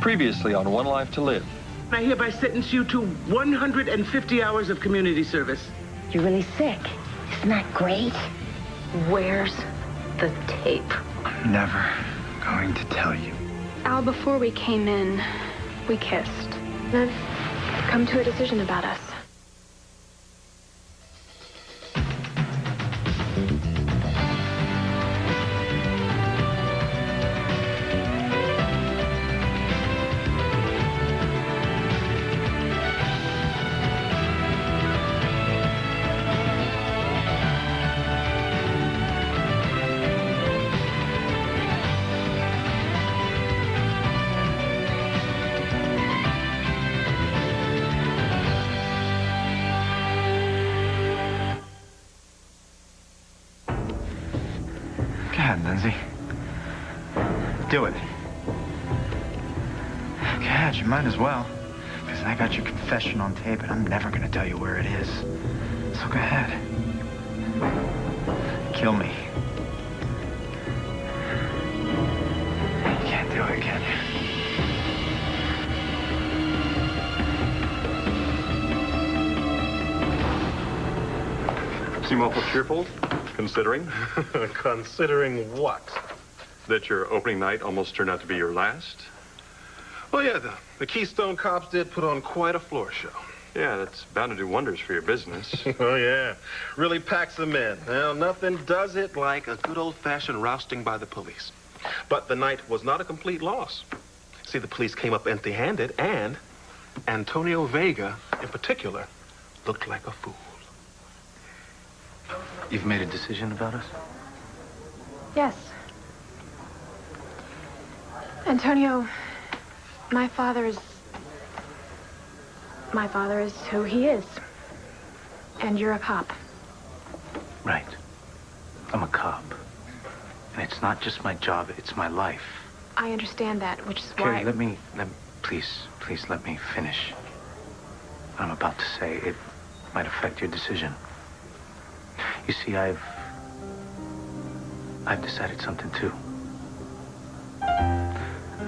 Previously on One Life to Live. I hereby sentence you to 150 hours of community service. You're really sick. Isn't that great? Where's the tape? I'm never going to tell you. Al, before we came in, we kissed. I've come to a decision about us. Lindsay. Do it. God, you might as well. Because I got your confession on tape, and I'm never going to tell you where it is. So go ahead. Kill me. You can't do it, can you? Seem awful cheerful, considering. Considering what? That your opening night almost turned out to be your last? Well, yeah, the Keystone Cops did put on quite a floor show. Yeah, that's bound to do wonders for your business. Oh, yeah. Really packs them in. Well, nothing does it like a good old-fashioned rousting by the police. But the night was not a complete loss. See, the police came up empty-handed, and Antonio Vega, in particular, looked like a fool. You've made a decision about us? Yes. Antonio, my father is who he is. And you're a cop. Right. I'm a cop. And it's not just my job, it's my life. I understand that, which is Carrie, why... please let me finish. What I'm about to say, it might affect your decision. You see, I've decided something, too.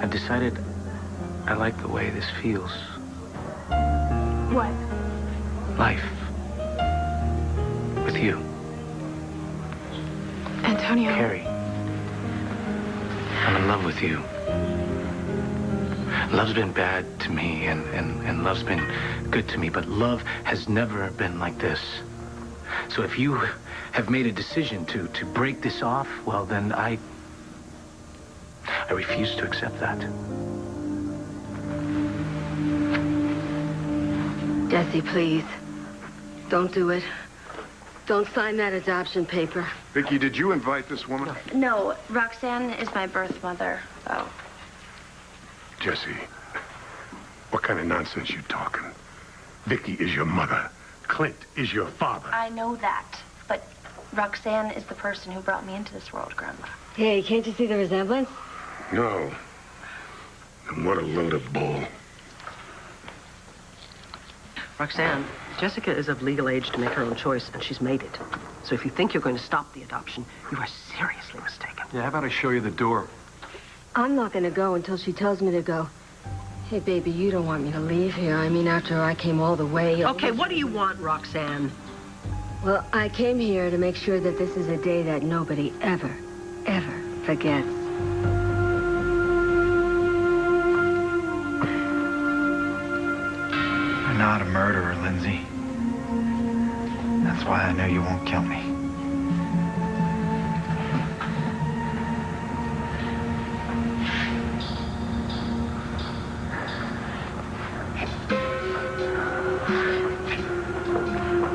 I've decided I like the way this feels. What? Life. With you. Antonio. Carrie. I'm in love with you. Love's been bad to me, and love's been good to me, but love has never been like this. So if you have made a decision to break this off, well, then I refuse to accept that. Jesse, please. Don't do it. Don't sign that adoption paper. Vicky, did you invite this woman? No, Roxanne is my birth mother, though. Jesse, what kind of nonsense you talking? Vicky is your mother. Clint is your father. I know that, but Roxanne is the person who brought me into this world, Grandma. Hey, can't you see the resemblance? No. And what a load of bull. Roxanne, Jessica is of legal age to make her own choice, and she's made it. So if you think you're going to stop the adoption, you are seriously mistaken. Yeah, how about I show you the door? I'm not going to go until she tells me to go. Hey, baby, you don't want me to leave here. I mean, after I came all the way... Okay, what do you want, Roxanne? Well, I came here to make sure that this is a day that nobody ever, ever forgets. I'm not a murderer, Lindsay. That's why I know you won't kill me.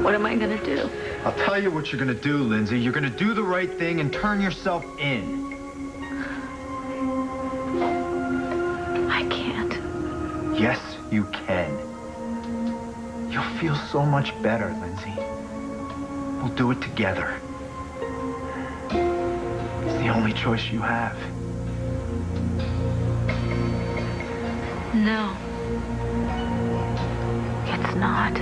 What am I gonna do? I'll tell you what you're gonna do, Lindsay. You're gonna do the right thing and turn yourself in. I can't. Yes, you can. You'll feel so much better, Lindsay. We'll do it together. It's the only choice you have. No. It's not.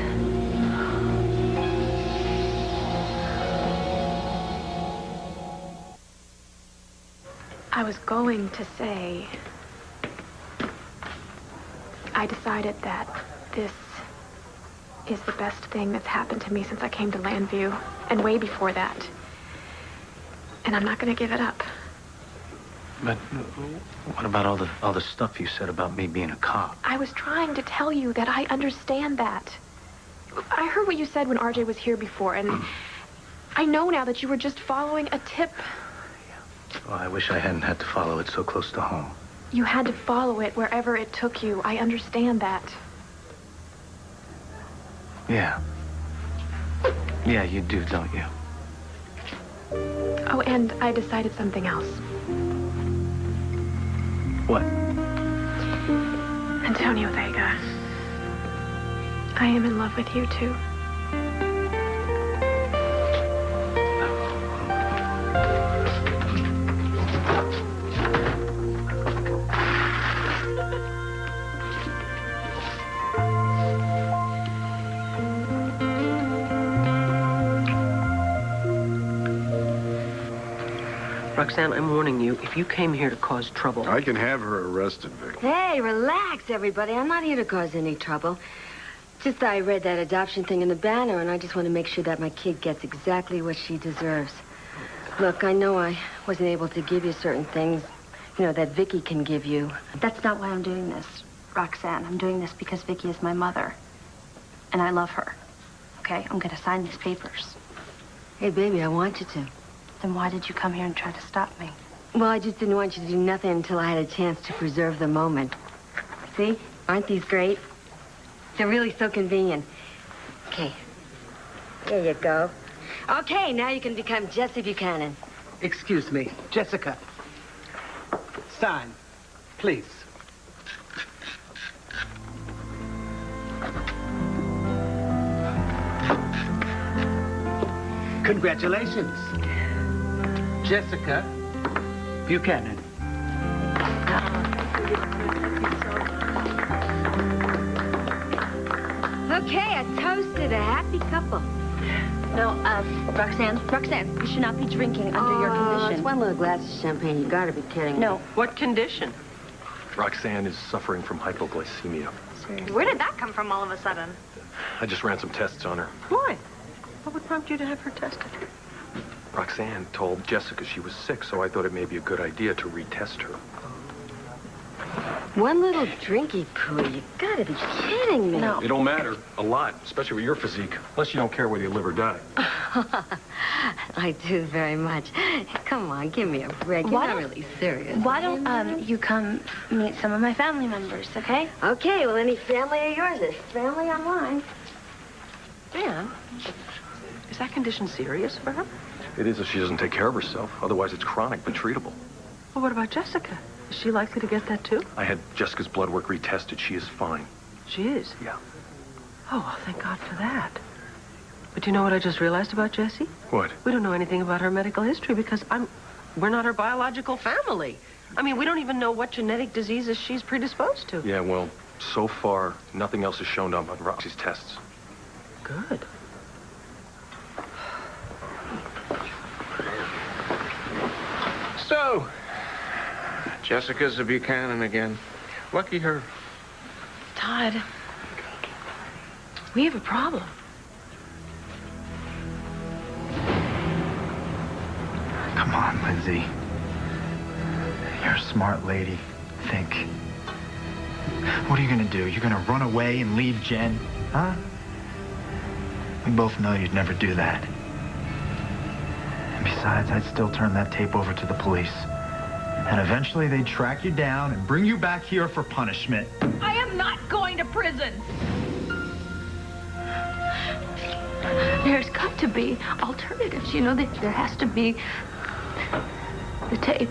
I was going to say I decided that this is the best thing that's happened to me since I came to Landview, and way before that. And I'm not going to give it up. But what about all the stuff you said about me being a cop? I was trying to tell you that I understand that. I heard what you said when RJ was here before, and I know now that you were just following a tip. Well, I wish I hadn't had to follow it so close to home. You had to follow it wherever it took you. I understand that. Yeah. Yeah, you do, don't you? Oh, and I decided something else. What? Antonio Vega. I am in love with you, too. Roxanne, I'm warning you, if you came here to cause trouble... I can have her arrested, Vic. Hey, relax, everybody. I'm not here to cause any trouble. Just that I read that adoption thing in the banner, and I just want to make sure that my kid gets exactly what she deserves. Look, I know I wasn't able to give you certain things, you know, that Vicky can give you. That's not why I'm doing this, Roxanne. I'm doing this because Vicky is my mother, and I love her. Okay? I'm going to sign these papers. Hey, baby, I want you to. Then why did you come here and try to stop me? Well, I just didn't want you to do nothing until I had a chance to preserve the moment. See? Aren't these great? They're really so convenient. Okay. There you go. Okay, now you can become Jesse Buchanan. Excuse me, Jessica. Sign, please. Congratulations. Jessica Buchanan. Okay, a toast to the happy couple. No, Roxanne, you should not be drinking under your condition. It's one little glass of champagne. You gotta be kidding me. No. What condition? Roxanne is suffering from hypoglycemia. Where did that come from all of a sudden? I just ran some tests on her. Why? What would prompt you to have her tested? Roxanne told Jessica she was sick, so I thought it may be a good idea to retest her. One little drinky poo. You gotta be kidding me. No. It don't matter a lot, especially with your physique, unless you don't care whether you live or die. I do very much. Come on, give me a break. You're not really serious. Why don't you come meet some of my family members, okay? Okay, well, any family of yours is family of mine. Dan, is that condition serious for her? It is if she doesn't take care of herself. Otherwise, it's chronic but treatable. Well, what about Jessica? Is she likely to get that, too? I had Jessica's blood work retested. She is fine. She is? Yeah. Oh, well, thank God for that. But you know what I just realized about Jessie? What? We don't know anything about her medical history because we're not her biological family. I mean, we don't even know what genetic diseases she's predisposed to. Yeah, well, so far, nothing else is shown up on Roxy's tests. Good. So, Jessica's a Buchanan again. Lucky her. Todd, we have a problem. Come on, Lindsay. You're a smart lady. Think. What are you gonna do? You're gonna run away and leave Jen? Huh? We both know you'd never do that. And besides, I'd still turn that tape over to the police. And eventually they'd track you down and bring you back here for punishment. I am not going to prison. There's got to be alternatives. You know, there has to be the tape.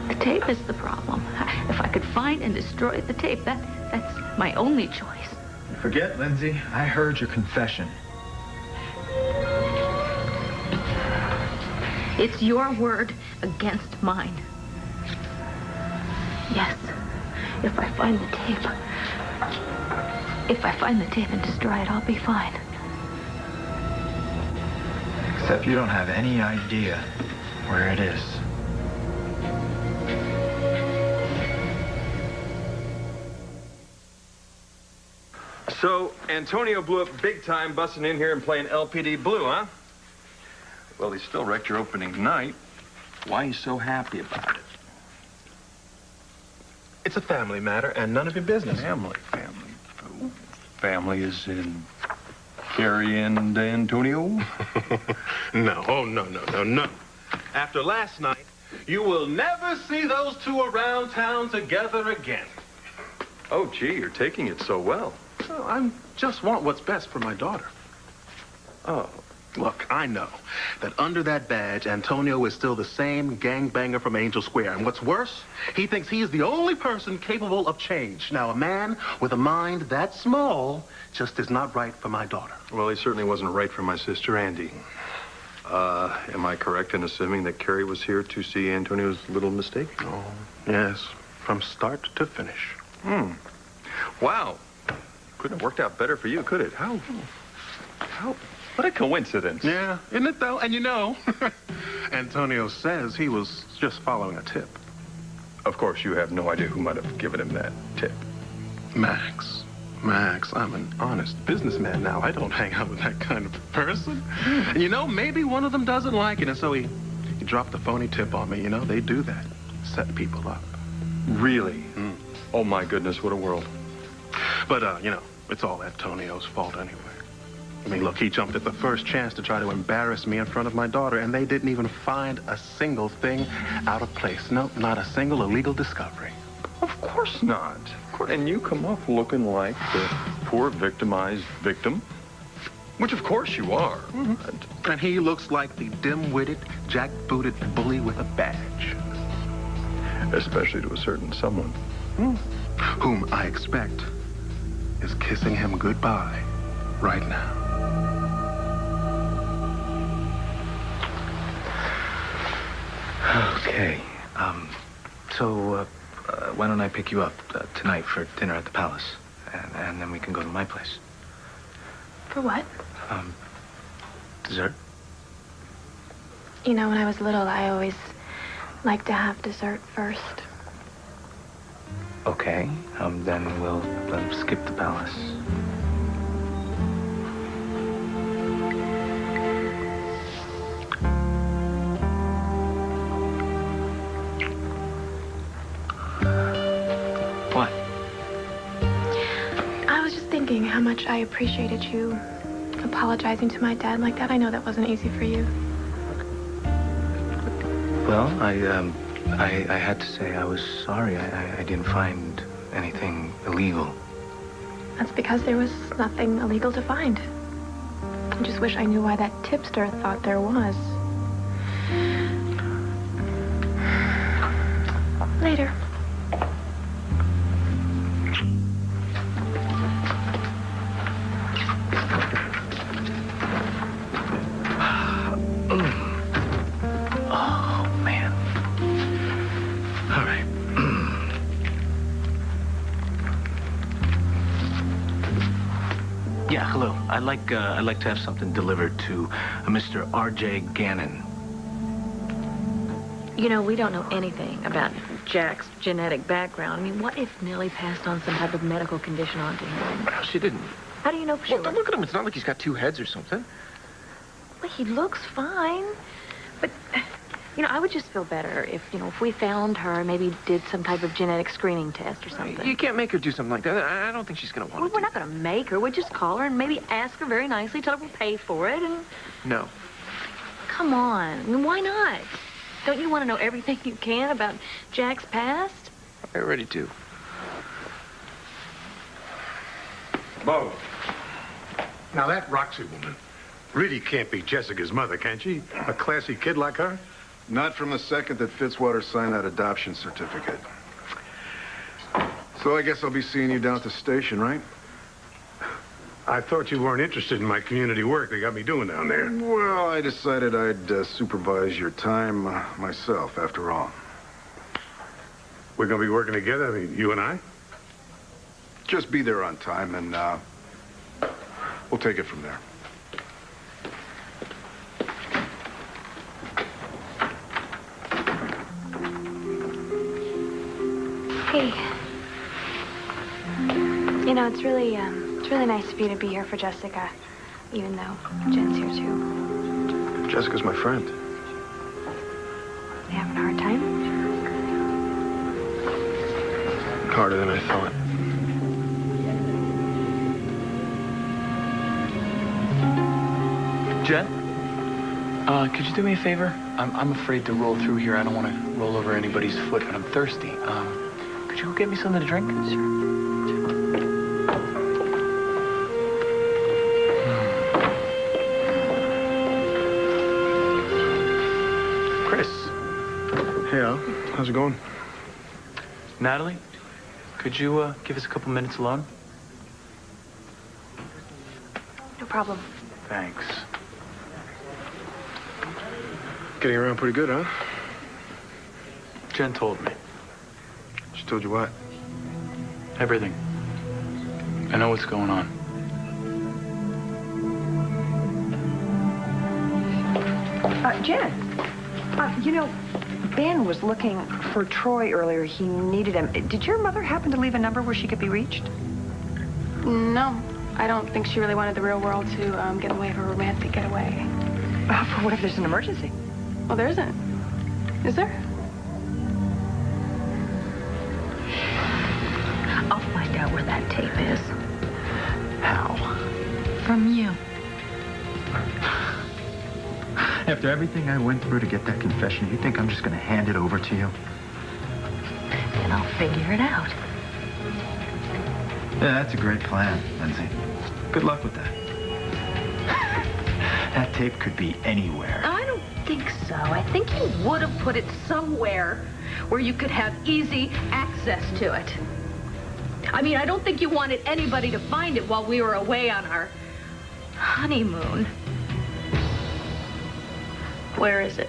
The tape is the problem. If I could find and destroy the tape, that's my only choice. Forget, Lindsay. I heard your confession. It's your word against mine. Yes. If I find the tape and destroy it, I'll be fine. Except you don't have any idea where it is. So, Antonio blew up big time busting in here and playing LPD Blue, huh? Well, he still wrecked your opening night. Why are you so happy about it? It's a family matter and none of your business. Family. Family is in Carrie and Antonio? No. Oh, no. After last night, you will never see those two around town together again. Oh, gee, you're taking it so well. Well, I just want what's best for my daughter. Oh, look, I know that under that badge, Antonio is still the same gangbanger from Angel Square. And what's worse, he thinks he is the only person capable of change. Now, a man with a mind that small just is not right for my daughter. Well, he certainly wasn't right for my sister, Andy. Am I correct in assuming that Carrie was here to see Antonio's little mistake? Oh, yes, from start to finish. Wow. Couldn't have worked out better for you, could it? How? What a coincidence. Yeah, isn't it, though? And you know, Antonio says he was just following a tip. Of course, you have no idea who might have given him that tip. Max, I'm an honest businessman now. I don't hang out with that kind of person. And you know, maybe one of them doesn't like it, and so he dropped a phony tip on me. You know, they do that. Set people up. Really? Oh, my goodness, what a world. But, you know, it's all Antonio's fault anyway. I mean, look, he jumped at the first chance to try to embarrass me in front of my daughter, and they didn't even find a single thing out of place. No, not a single illegal discovery. Of course not. And you come off looking like the poor victimized victim, which of course you are. And he looks like the dim-witted, jack-booted bully with a badge. Especially to a certain someone. Whom I expect is kissing him goodbye right now. Okay. So, why don't I pick you up tonight for dinner at the Palace? And then we can go to my place. For what? Dessert? You know, when I was little, I always liked to have dessert first. Okay. Then we'll skip the Palace. What? I was just thinking how much I appreciated you apologizing to my dad like that. I know that wasn't easy for you. Well, I had to say I was sorry. I didn't find anything illegal. That's because there was nothing illegal to find. I just wish I knew why that tipster thought there was. Later. I'd like to have something delivered to Mr. R.J. Gannon. You know, we don't know anything about Jack's genetic background. I mean, what if Nellie passed on some type of medical condition onto him? Well, she didn't. How do you know for sure? Well, look at him. It's not like he's got two heads or something. Well, he looks fine. But, you know, I would just feel better if we found her, maybe did some type of genetic screening test or something. You can't make her do something like that. I don't think she's going to want Well, we're not going to make her. We'll just call her and maybe ask her very nicely, tell her we'll pay for it, and... No. Come on. I mean, why not? Don't you want to know everything you can about Jack's past? I already do. Bo. Now, that Roxy woman really can't be Jessica's mother, can she? A classy kid like her? Not from the second that Fitzwater signed that adoption certificate. So I guess I'll be seeing you down at the station, right? I thought you weren't interested in my community work they got me doing down there. Well, I decided I'd supervise your time myself, after all. We're gonna be working together, I mean, you and I? Just be there on time, and we'll take it from there. Hey. You know, it's really It's really nice of you to be here for Jessica, even though Jen's here too. Jessica's my friend. You having a hard time? Harder than I thought. Jen? Could you do me a favor? I'm afraid to roll through here. I don't want to roll over anybody's foot, and I'm thirsty. Could you go get me something to drink? Sure. Chris. Hey, Al. How's it going? Natalie, could you give us a couple minutes alone? No problem. Thanks. Getting around pretty good, huh? Jen told me. She told you what? Everything. I know what's going on. Jen, you know, Ben was looking for Troy earlier. He needed him. Did your mother happen to leave a number where she could be reached? No, I don't think she really wanted the real world to get away of a romantic getaway. For what if there's an emergency? Well, there isn't. Is there? I'll find out where that tape is. How? From you. After everything I went through to get that confession, you think I'm just going to hand it over to you? Then I'll figure it out. Yeah, that's a great plan, Lindsay. Good luck with that. That tape could be anywhere. I don't think so. I think you would have put it somewhere where you could have easy access to it. I mean, I don't think you wanted anybody to find it while we were away on our honeymoon. Where is it?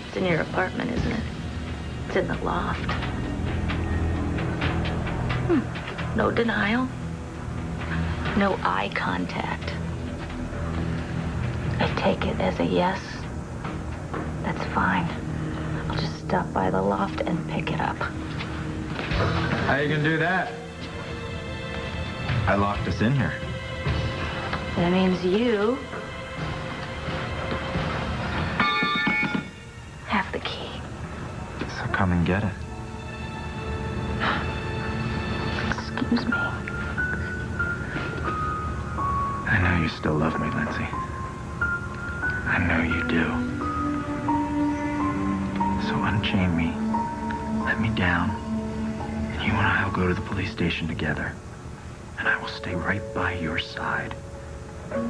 It's in your apartment, isn't it? It's in the loft. No denial. No eye contact. I take it as a yes. That's fine. I'll just stop by the loft and pick it up. How you gonna do that? I locked us in here. That means you have the key. So come and get it. Excuse me. I know you still love me, Lindsay. I know you do. So unchain me, let me down, and you and I will go to the police station together. And I will stay right by your side. It'll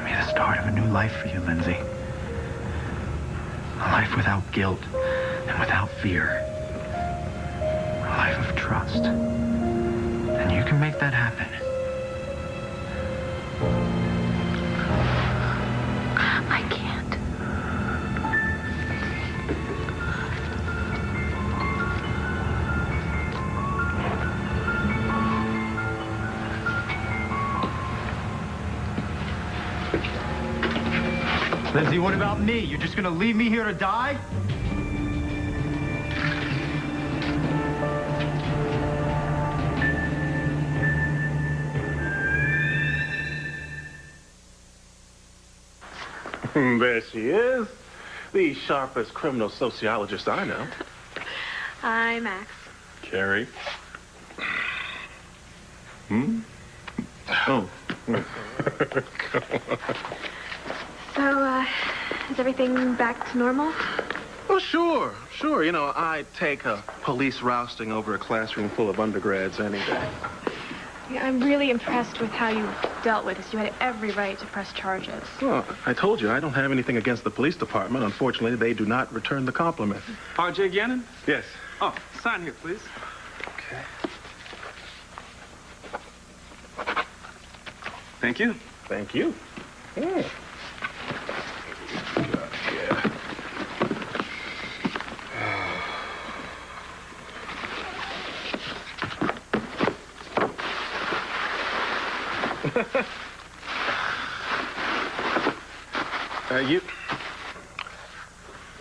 be the start of a new life for you, Lindsay. A life without guilt and without fear. A life of trust. And you can make that happen. I can't. Lindsay, what about me? You're just gonna leave me here to die? There she is. The sharpest criminal sociologist I know. Hi, Max. Carrie. Oh. So, is everything back to normal? Well, sure. You know, I'd take a police rousting over a classroom full of undergrads any day. Yeah, I'm really impressed with how you dealt with this. You had every right to press charges. Well, I told you, I don't have anything against the police department. Unfortunately, they do not return the compliment. R.J. Gannon? Yes. Oh, sign here, please. Okay. Thank you. Thank you. Yeah.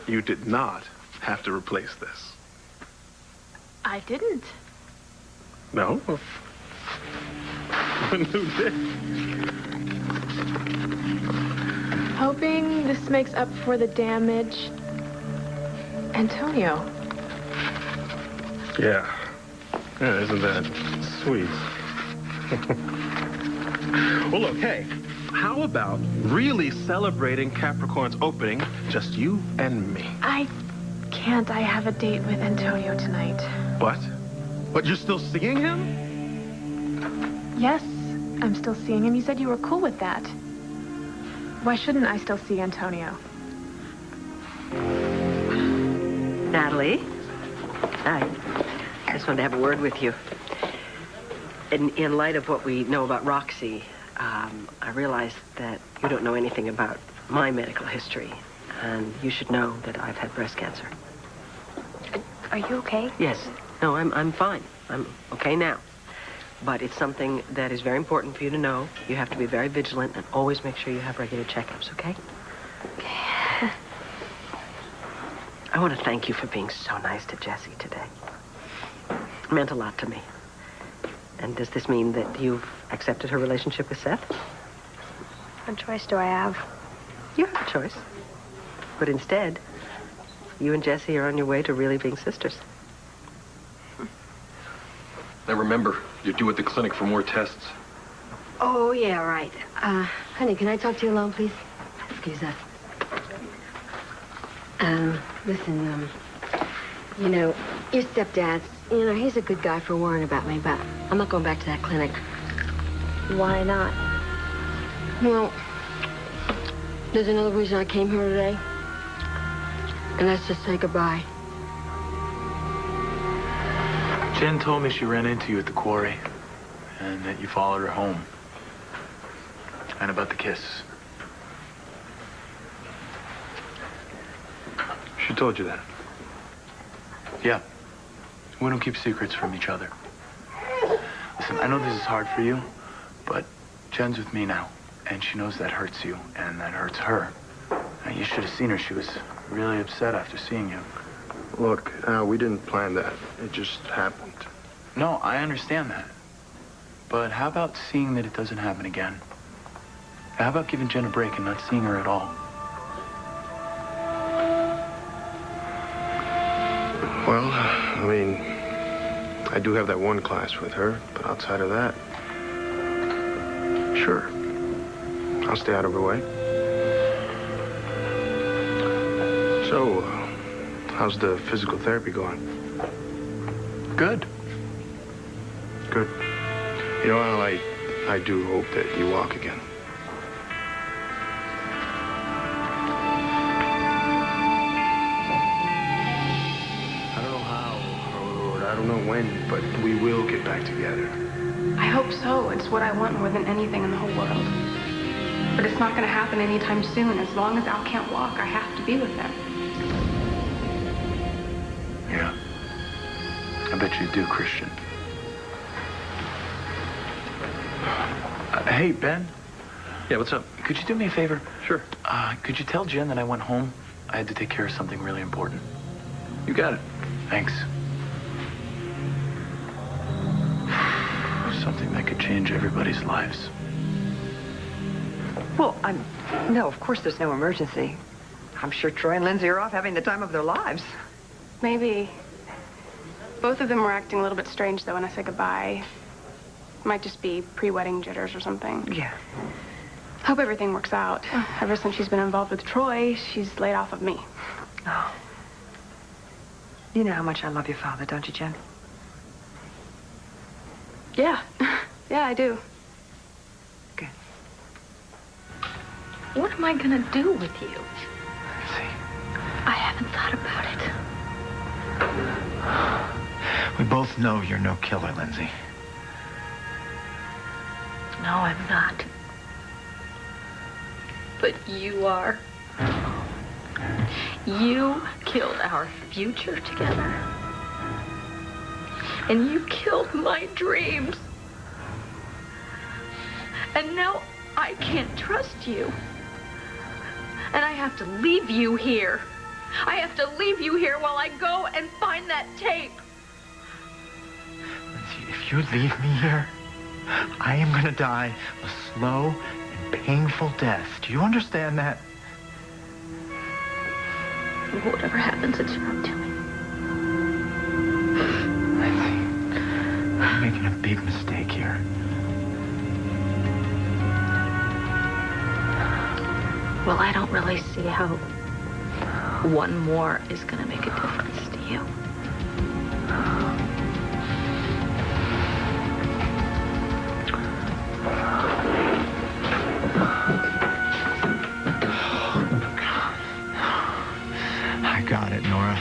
You did not have to replace this. I didn't. No? Who did? Hoping this makes up for the damage. Antonio. Yeah. Yeah, isn't that sweet? Well, look, hey, how about really celebrating Capricorn's opening, just you and me? I can't. I have a date with Antonio tonight. What? But you're still seeing him? Yes, I'm still seeing him. You said you were cool with that. Why shouldn't I still see Antonio? Natalie? Hi. I just wanted to have a word with you. In light of what we know about Roxy, I realize that you don't know anything about my medical history. And you should know that I've had breast cancer. Are you okay? Yes. No, I'm fine. I'm okay now. But it's something that is very important for you to know. You have to be very vigilant and always make sure you have regular checkups, okay? Okay. I want to thank you for being so nice to Jessie today. It meant a lot to me. And does this mean that you've accepted her relationship with Seth? What choice do I have? You have a choice. But instead, you and Jessie are on your way to really being sisters. Now remember, you're due at the clinic for more tests. Oh, yeah, right. Honey, can I talk to you alone, please? Excuse us. Listen, you know, your stepdad, you know, he's a good guy for worrying about me, but I'm not going back to that clinic. Why not? Well, there's another reason I came here today. And that's to say goodbye. Jen told me she ran into you at the quarry and that you followed her home. And about the kiss. She told you that? Yeah. We don't keep secrets from each other. Listen, I know this is hard for you, but Jen's with me now, and she knows that hurts you, and that hurts her. Now, you should have seen her. She was really upset after seeing you. Look, we didn't plan that. It just happened. No, I understand that. But how about seeing that it doesn't happen again? How about giving Jen a break and not seeing her at all? Well, I mean, I do have that one class with her, but outside of that, sure. I'll stay out of her way. So, how's the physical therapy going? Good. Good. You know, Al, I do hope that you walk again. I don't know how, or I don't know when, but we will get back together. I hope so. It's what I want more than anything in the whole world. But it's not going to happen anytime soon. As long as Al can't walk, I have to be with him. Yeah. I bet you do, Christian. Hey, Ben. Yeah, what's up? Could you do me a favor? Sure. Could you tell Jen that I went home? I had to take care of something really important. You got it. Thanks. Something that could change everybody's lives. Well, no, of course there's no emergency. I'm sure Troy and Lindsay are off having the time of their lives. Maybe. Both of them were acting a little bit strange, though, when I said goodbye. Might just be pre-wedding jitters or something. Yeah. Hope everything works out. Ever since she's been involved with Troy, she's laid off of me. Oh. You know how much I love your father, don't you, Jen? Yeah. Yeah, I do. Good. What am I gonna do with you? See? I haven't thought about it. We both know you're no killer, Lindsay. No, I'm not. But you are. You killed our future together. And you killed my dreams. And now I can't trust you. And I have to leave you here. I have to leave you here while I go and find that tape. Lindsay, if you leave me here, I am gonna die a slow and painful death. Do you understand that? Whatever happens, it's your doing. I'm making a big mistake here. Well, I don't really see how one more is going to make a difference to you. I got it, Nora.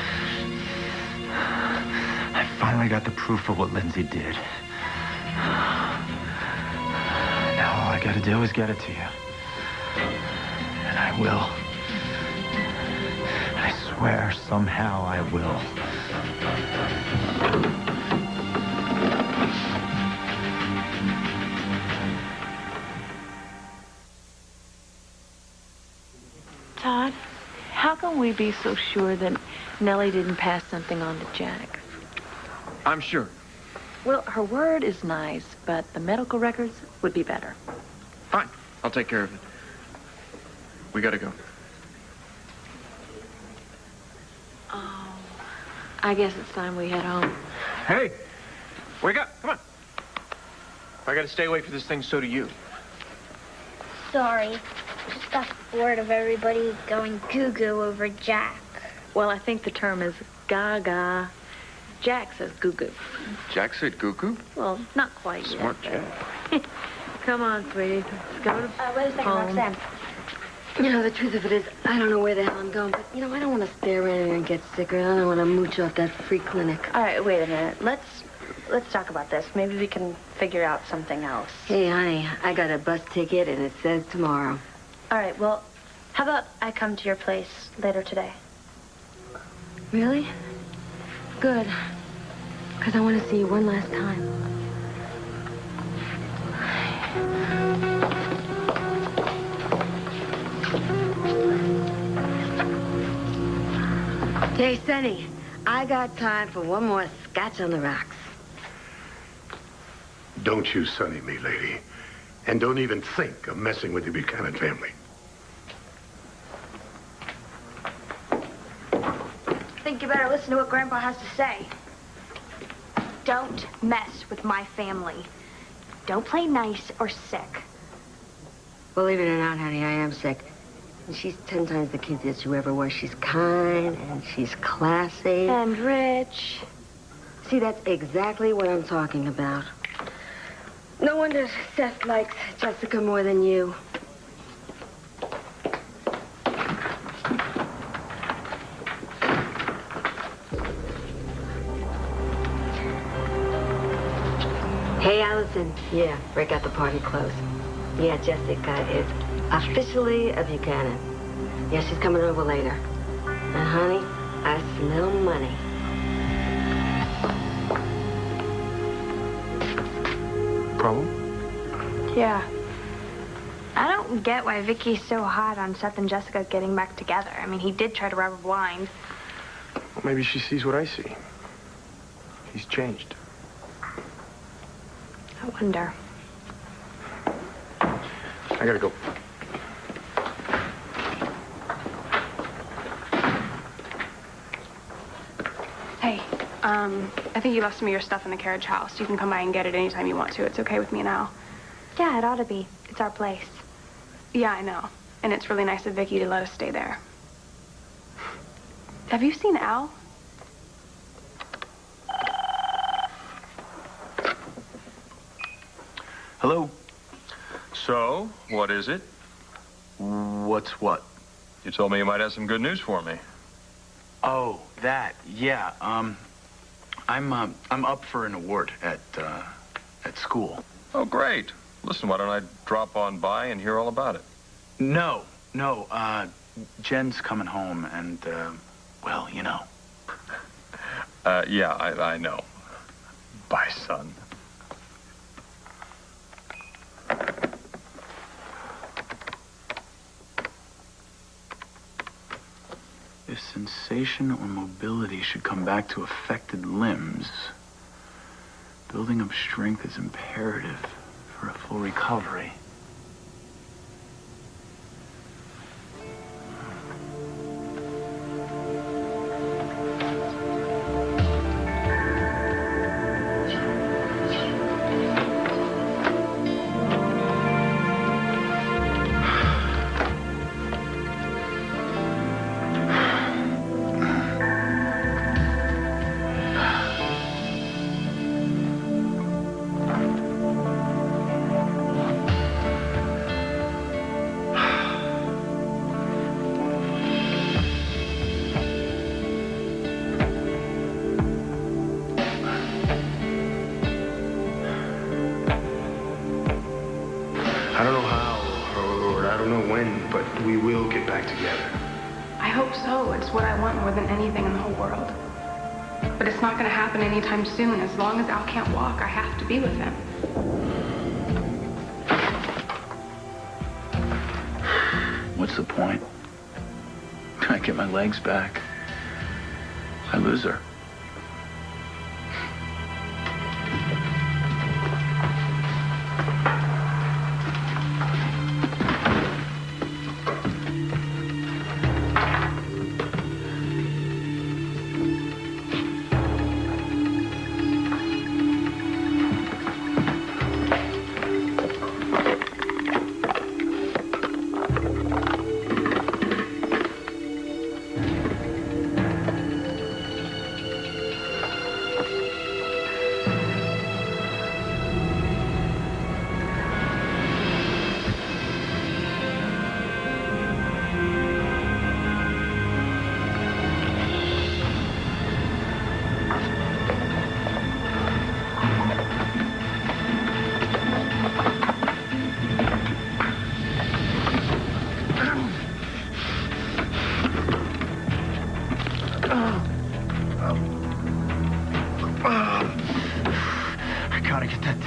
I finally got the proof of what Lindsay did. Now all I gotta do is get it to you. And I will. I swear somehow I will. Todd, how can we be so sure that Nellie didn't pass something on to Jack? I'm sure. Well, her word is nice, but the medical records would be better. Fine. I'll take care of it. We gotta go. Oh, I guess it's time we head home. Hey, wake up. Come on. If I gotta stay away from this thing, so do you. Sorry. Just got bored of everybody going goo-goo over Jack. Well, I think the term is gaga. Jack says goo-goo. Jack said goo-goo? Well, not quite yet. Smart Jack. Come on, sweetie. Let's go to wait a second, home. Roxanne. You know, the truth of it is, I don't know where the hell I'm going, but, you know, I don't want to stay around here and get sicker. I don't want to mooch off that free clinic. All right, wait a minute. Let's talk about this. Maybe we can figure out something else. Hey, honey, I got a bus ticket, and it says tomorrow. All right, well, how about I come to your place later today? Really? Good. Because I want to see you one last time. Hey, Sonny, I got time for one more scotch on the rocks. Don't you sonny me, lady. And don't even think of messing with the Buchanan family. I think you better listen to what Grandpa has to say. Don't mess with my family. Don't play nice or sick. Believe it or not, honey, I am sick. And she's 10 times the kid that she ever was. She's kind, and she's classy. And rich. See, that's exactly what I'm talking about. No wonder Seth likes Jessica more than you. Hey, Allison. Yeah, break out the party clothes. Yeah, Jessica is officially a Buchanan. Yeah, she's coming over later. And, honey, I smell money. Problem? Yeah. I don't get why Vicky's so hot on Seth and Jessica getting back together. I mean, he did try to rob her blind. Well, maybe she sees what I see. He's changed. I wonder. I gotta go. Hey, I think you left some of your stuff in the carriage house. You can come by and get it anytime you want to. It's okay with me and Al. Yeah, it ought to be. It's our place. Yeah, I know. And it's really nice of Vicky to let us stay there. Have you seen Al? Hello? So, what is it? What's what? You told me you might have some good news for me. Oh, that. Yeah. I'm up for an award at school. Oh, great. Listen, why don't I drop on by and hear all about it? No. Jen's coming home and, well, you know. Yeah, I know. Bye, son. If sensation or mobility should come back to affected limbs, building up strength is imperative. for a full recovery. I don't know how, or I don't know when, but we will get back together. I hope so. It's what I want more than anything in the whole world. But it's not going to happen anytime soon. As long as Al can't walk, I have to be with him. What's the point? I get my legs back. I lose her.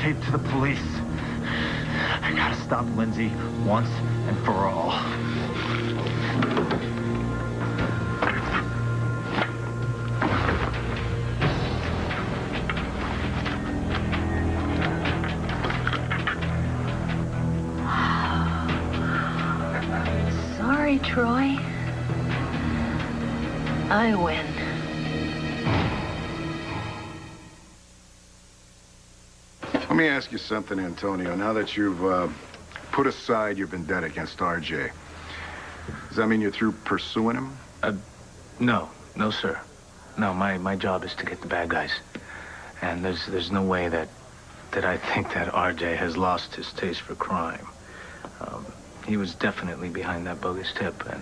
To the police. I gotta stop Lindsay once and for all. Sorry, Troy. I win. Let me ask you something, Antonio. Now that you've put aside your vendetta against RJ, does that mean you're through pursuing him? No, sir. No, my job is to get the bad guys. And there's no way that I think that RJ has lost his taste for crime. He was definitely behind that bogus tip, and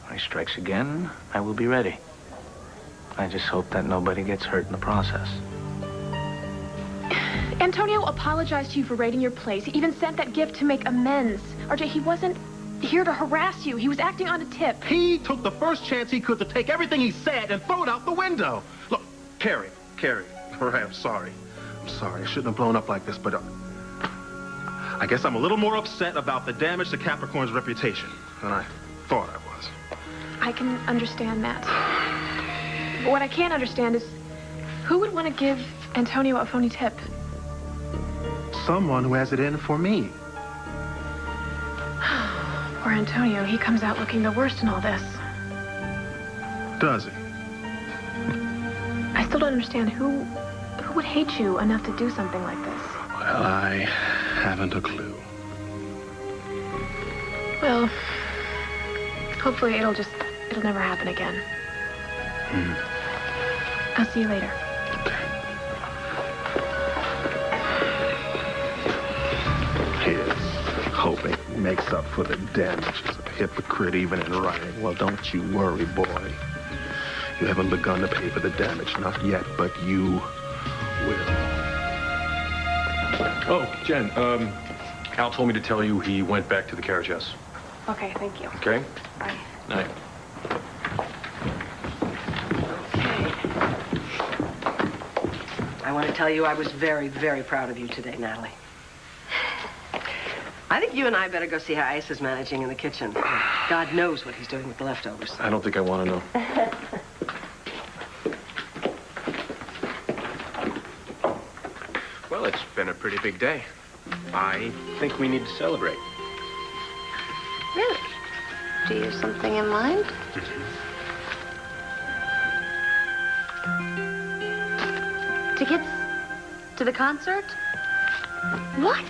when he strikes again, I will be ready. I just hope that nobody gets hurt in the process. Antonio apologized to you for raiding your place. He even sent that gift to make amends. RJ, he wasn't here to harass you. He was acting on a tip. He took the first chance he could to take everything he said and throw it out the window. Look, Carrie, all right, I'm sorry. I shouldn't have blown up like this, but I guess I'm a little more upset about the damage to Capricorn's reputation than I thought I was. I can understand that. But what I can't understand is who would want to give Antonio a phony tip? Someone who has it in for me. Poor Antonio, he comes out looking the worst in all this. Does he? I still don't understand who would hate you enough to do something like this. Well, I haven't a clue. Well, hopefully it'll never happen again. I'll see you later. Hoping makes up for the damage as a hypocrite even in writing. Well, don't you worry, boy. You haven't begun to pay for the damage, not yet, but you will. Oh, Jen, Al told me to tell you he went back to the carriage house. Okay, thank you. Okay? Bye. Night. I want to tell you I was very, very proud of you today, Natalie. I think you and I better go see how Ice is managing in the kitchen. God knows what he's doing with the leftovers. I don't think I want to know. Well, it's been a pretty big day. I think we need to celebrate. Really? Do you have something in mind? Tickets to the concert? What?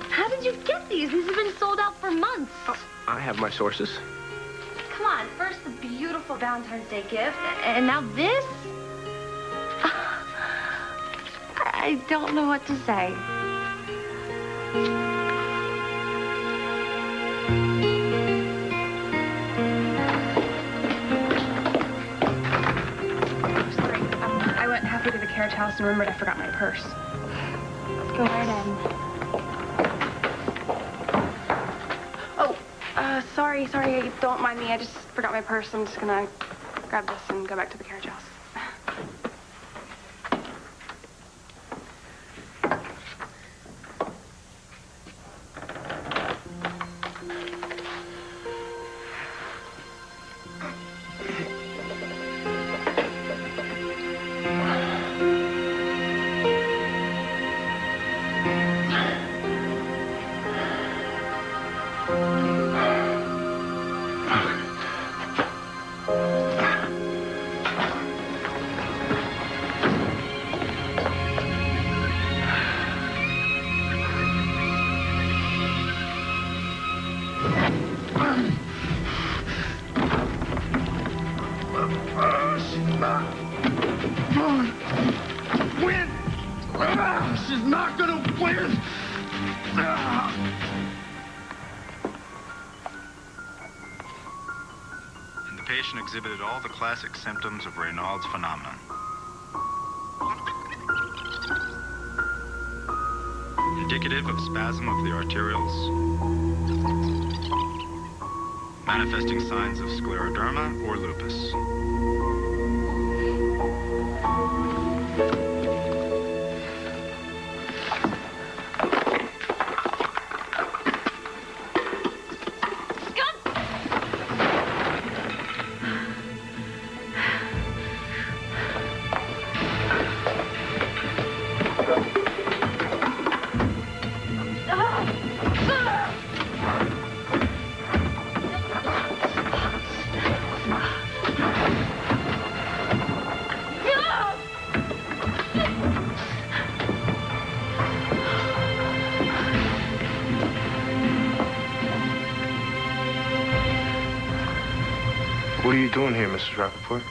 How did you get these? These have been sold out for months. Oh, I have my sources. Come on, first the beautiful Valentine's Day gift, and now this? I don't know what to say. Sorry, I went halfway to the carriage house and remembered I forgot my purse. Let's go right in. Oh, sorry, don't mind me. I just forgot my purse. I'm just gonna grab this and go back to the carriage house. She's not gonna win! And the patient exhibited all the classic symptoms of Raynaud's phenomenon. Indicative of spasm of the arterioles, manifesting signs of scleroderma or lupus. What are you doing here, Mrs. Rappaport?